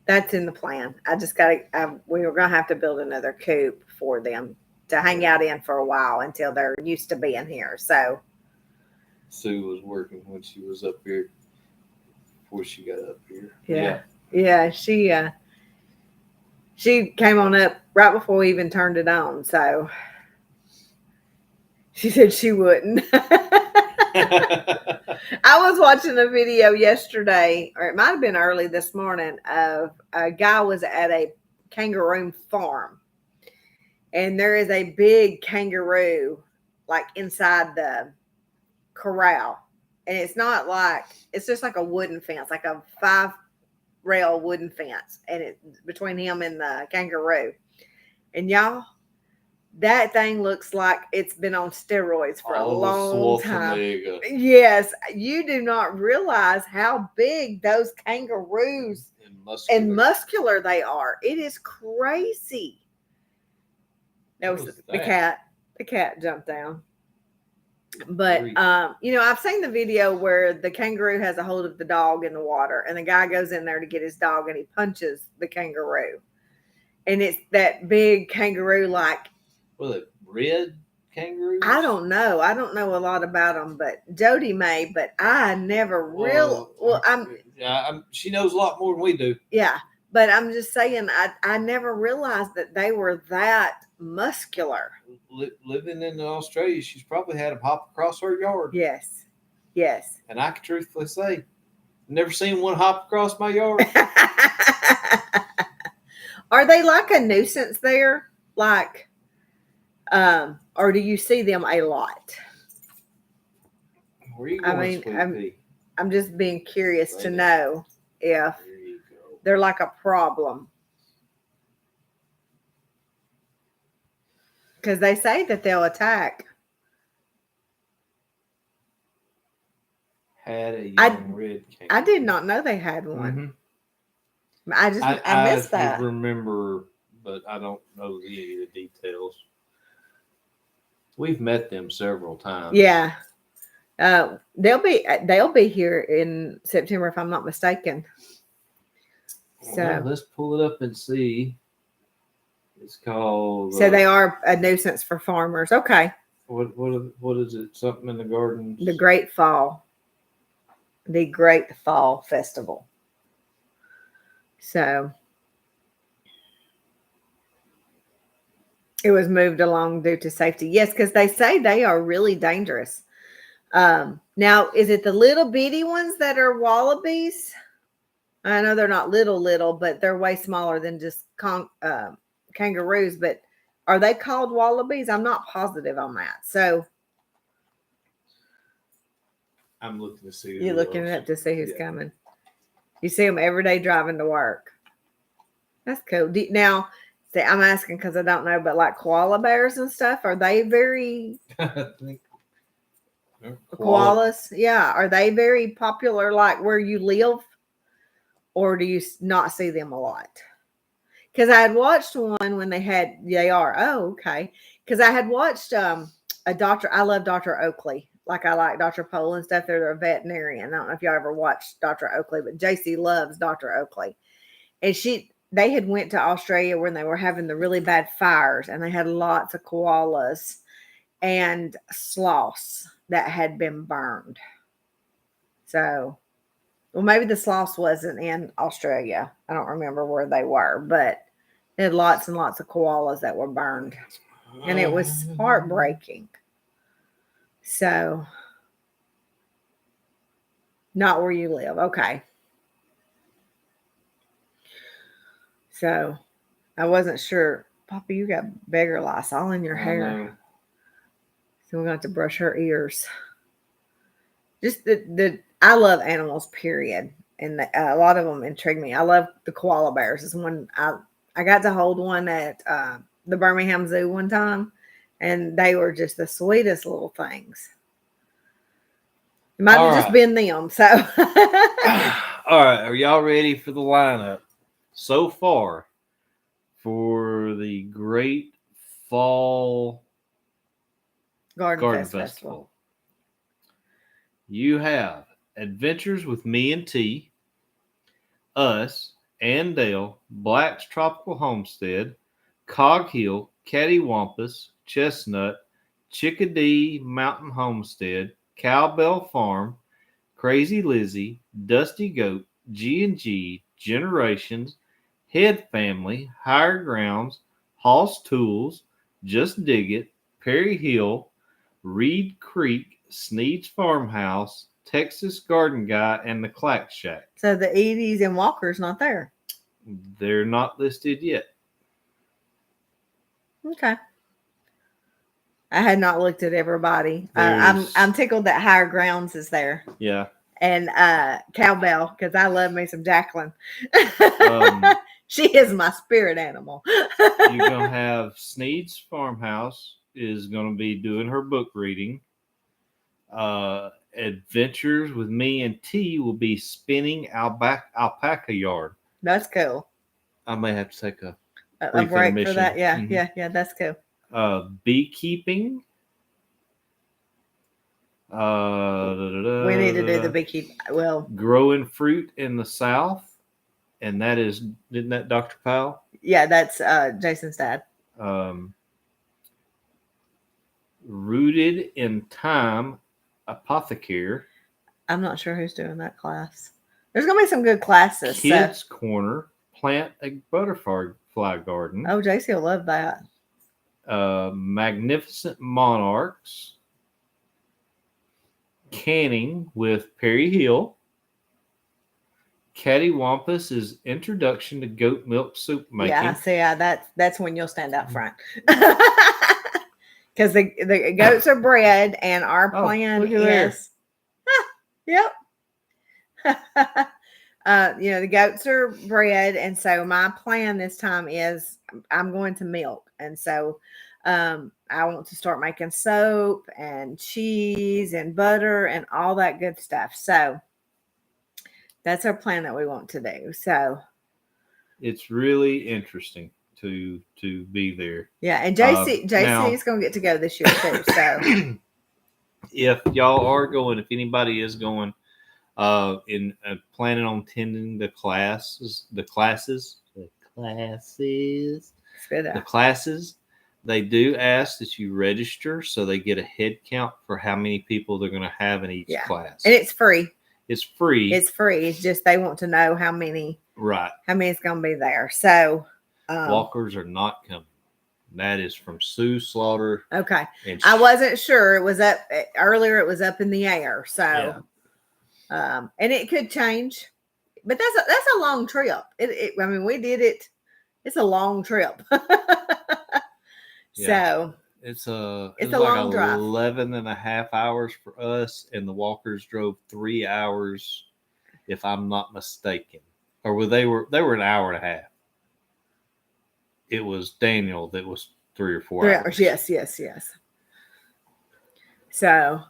that's in the plan. I just got to, we were going to have to build another coop for them to hang out in for a while until they're used to being here. So, Sue was working when she was up here before she got up here. Yeah. She came on up right before we even turned it on. So she said she wouldn't. I was watching a video yesterday, or it might have been early this morning, of a guy was at a kangaroo farm. And there is a big kangaroo like inside the corral. And it's not like, it's just like a wooden fence, like a 5-rail wooden fence. And it's between him and the kangaroo. And y'all, that thing looks like it's been on steroids for a long time. Yes, you do not realize how big those kangaroos and muscular they are. It is crazy. That was the cat. The cat jumped down. But I've seen the video where the kangaroo has a hold of the dog in the water, and the guy goes in there to get his dog, and he punches the kangaroo, and it's that big kangaroo, like. Was it red kangaroos? I don't know. I don't know a lot about them, but Jody may. But I never she knows a lot more than we do. Yeah, but I'm just saying, I never realized that they were that muscular. Living in Australia, she's probably had them hop across her yard. Yes. And I can truthfully say, never seen one hop across my yard. Are they like a nuisance there? Like. Or do you see them a lot? Where are you going, I'm just being curious to know if they're like a problem. Because they say that they'll attack. Had a young red kangaroo. I did not know they had one. Mm-hmm. I missed that. I remember, but I don't know any of the details. We've met them several times. Yeah. They'll be here in September, if I'm not mistaken. So let's pull it up and see. It's called. So they are a nuisance for farmers. Okay. What is it? Something in the gardens. The Great Fall Festival. So it was moved along due to safety. Yes, because they say they are really dangerous. Now, is it the little bitty ones that are wallabies? I know they're not little, but they're way smaller than just kangaroos. But are they called wallabies? I'm not positive on that. So I'm looking to see. You're looking up to see who's coming. You see them every day driving to work. That's cool. Now, See, I'm asking because I don't know, but like koala bears and stuff, are they very I think koalas? Yeah, are they very popular like where you live, or do you not see them a lot? Because I had watched one when they are. Oh, okay. Because I had watched a doctor. I love Dr. Oakley. Like I like Dr. Pole and stuff. They're a veterinarian. I don't know if y'all ever watched Dr. Oakley, but JC loves Dr. Oakley. And they had went to Australia when they were having the really bad fires, and they had lots of koalas and sloths that had been burned. So, well, maybe the sloths wasn't in Australia. I don't remember where they were, but they had lots and lots of koalas that were burned, and it was heartbreaking. So, not where you live. Okay. So, I wasn't sure. Papa, you got beggar lice all in your hair. So, we're going to have to brush her ears. Just I love animals, period. And a lot of them intrigue me. I love the koala bears. It's one I got to hold one at the Birmingham Zoo one time, and they were just the sweetest little things. It might have just been them. So, all right, are y'all ready for the lineup so far for the Great Fall Garden Festival? You have Adventures with Me and T, Us, Andale, Black's Tropical Homestead, Cog Hill, Cattywampus, Chestnut, Chickadee Mountain Homestead, Cowbell Farm, Crazy Lizzie, Dusty Goat, G&G, Generations, Head Family, Higher Grounds, Hoss Tools, Just Dig It, Perry Hill, Reed Creek, Sneed's Farmhouse, Texas Garden Guy, and the Clack Shack. So the Edie's and Walker's not there. They're not listed yet. Okay. I had not looked at everybody. I'm tickled that Higher Grounds is there. Yeah. And Cowbell, because I love me some Jacqueline. She is my spirit animal. You're going to have Sneed's Farmhouse is going to be doing her book reading. Adventures with Me and T will be spinning alpaca yard. That's cool. I may have to take a break for that. Yeah, mm-hmm. yeah, that's cool. Beekeeping. We need to do the beekeeping. Well, growing fruit in the South, and isn't that Dr. Powell? Yeah, that's Jason's dad. Rooted in Time, Apothecary. I'm not sure who's doing that class. There's gonna be some good classes. Kids Corner, Plant a Butterfly Garden. Oh, JC will love that. Magnificent Monarchs. Canning with Perry Hill. Cattywampus is Introduction to Goat Milk Soup Making. Yeah, see, that's when you'll stand out front. Because the goats are bred, and our plan is... Yep. The goats are bred, and so my plan this time is I'm going to milk. And so I want to start making soap and cheese and butter and all that good stuff. So that's our plan that we want to do. So it's really interesting to be there. Yeah, and JC is going to get to go this year too. So if y'all are going, if anybody is going, in planning on attending the classes, they do ask that you register so they get a head count for how many people they're going to have in each class. And it's free. It's free. It's free. It's just they want to know how many. Right. How many is going to be there. So walkers are not coming. That is from Sue Slaughter. Okay. I wasn't sure. It was up earlier. It was up in the air. So, and it could change, but that's a long trip. I mean, we did it. It's a long trip. So it's a like long drive. 11 and a half hours for us, and the walkers drove 3 hours, if I'm not mistaken, or they were an hour and a half. it was Daniel that was 3 or 4 3 hours. hours. Yes. So,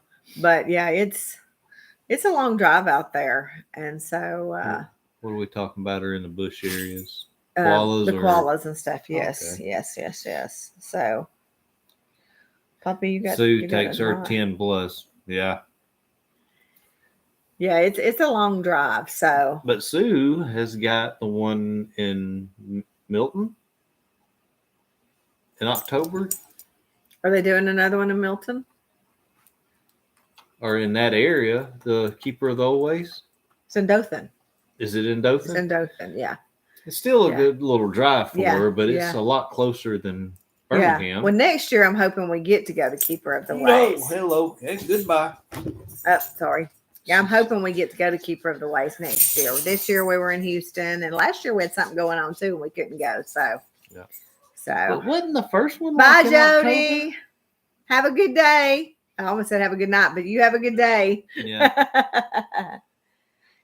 but yeah, it's a long drive out there, and so What are we talking about? Are in the bush areas? the koalas and stuff. Yes, Okay. yes. So, Puppy, you got Sue you got takes her 10 plus. Yeah. Yeah, it's a long drive. So, But Sue has got the one in Milton in October, are they doing another one in Milton? or in that area, the Keeper of the Always. It's in Dothan. Is it in It's Dothan? in Dothan. Yeah. It's still a Yeah. good little drive for Yeah, her, but it's yeah. a lot closer than Yeah. Birmingham. Well, next year I'm hoping we get to go to Keeper of the No, Ways. hello. Hey, goodbye. Oh, sorry. Yeah, I'm hoping we get to go to Keeper of the Ways next year. This year we were in Houston, and last year we had something going on too, and we couldn't go. So, Yeah. So, But wasn't the first one? Bye, like in Jody. October? Have a good day. I almost said have a good night, but you have a good day. Yeah.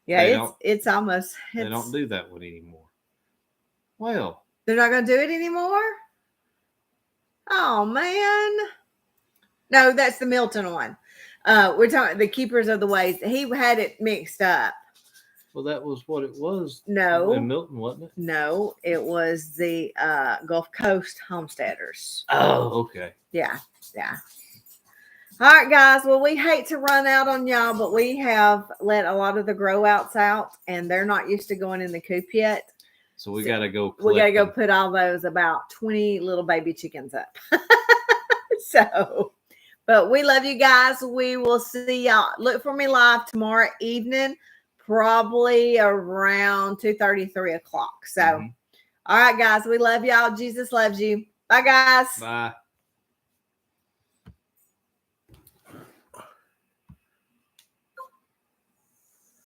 Yeah, it's almost. They don't do that one anymore. Well, they're not going to do it anymore. Oh man, no, that's the Milton one. We're talking the Keepers of the Ways. He had it mixed up. well, that was what it was. No, in Milton, wasn't it? No, it was the Gulf Coast homesteaders. Oh, okay. Yeah. All right, guys. Well, we hate to run out on y'all, but we have let a lot of the grow outs out, and they're not used to going in the coop yet. So we got to go. We got to go them. put all those about 20 little baby chickens up. So, but we love you guys. We will see y'all. Look for me live tomorrow evening, probably around 2:30, 3 o'clock. So, all right, guys. We love y'all. Jesus loves you. Bye, guys. Bye.